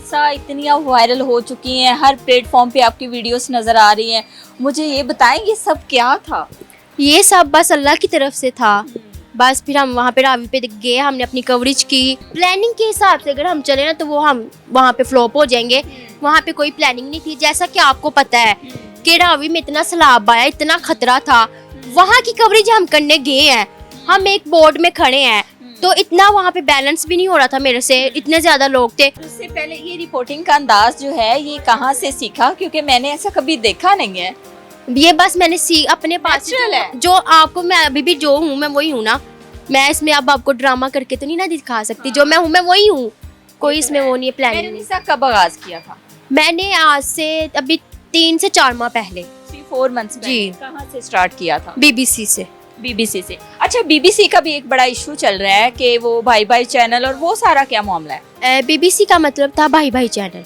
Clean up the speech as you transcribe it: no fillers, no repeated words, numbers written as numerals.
सा इतनी आप वायरल हो चुकी हैं, हर प्लेटफॉर्म पे आपकी वीडियोस नजर आ रही हैं, मुझे ये बताएं ये सब क्या था? ये सब बस अल्लाह की तरफ से था। बस फिर हम वहाँ पे रावी पे गए, हमने अपनी कवरेज की। प्लानिंग के हिसाब से अगर हम चले ना तो वो हम वहाँ पे फ्लॉप हो जाएंगे। वहाँ पे कोई प्लानिंग नहीं थी, जैसा कि आपको पता है कि रावी में इतना सैलाब आया, इतना खतरा था। वहाँ की कवरेज हम करने गए हैं, हम एक बोर्ड में खड़े हैं, तो इतना वहाँ पे बैलेंस भी नहीं हो रहा था मेरे से, इतने ज्यादा लोग थे। उससे पहले ये रिपोर्टिंग का अंदाज जो है ये कहाँ से सीखा, क्योंकि मैंने ऐसा कभी देखा नहीं है। ये बस मैंने अपने पास से Natural है। जो आपको, मैं अभी भी जो हूँ मैं वही हूँ ना। मैं इसमें अब आपको ड्रामा करके तो नहीं ना दिखा सकती, जो मैं हूँ मैं वही हूँ। कोई इसमें वो नहीं है मैंने प्लानिंग। निसा कब आगाज किया था? मैंने आज से अभी 3 से 4 माह पहले 3-4 मंथ्स जी। कहाँ से स्टार्ट किया था? BBC से। बीबीसी से। अच्छा, बीबीसी का भी एक बड़ा इशू चल रहा है कि वो भाई भाई चैनल और वो सारा क्या मामला है? BBC का मतलब था भाई भाई चैनल।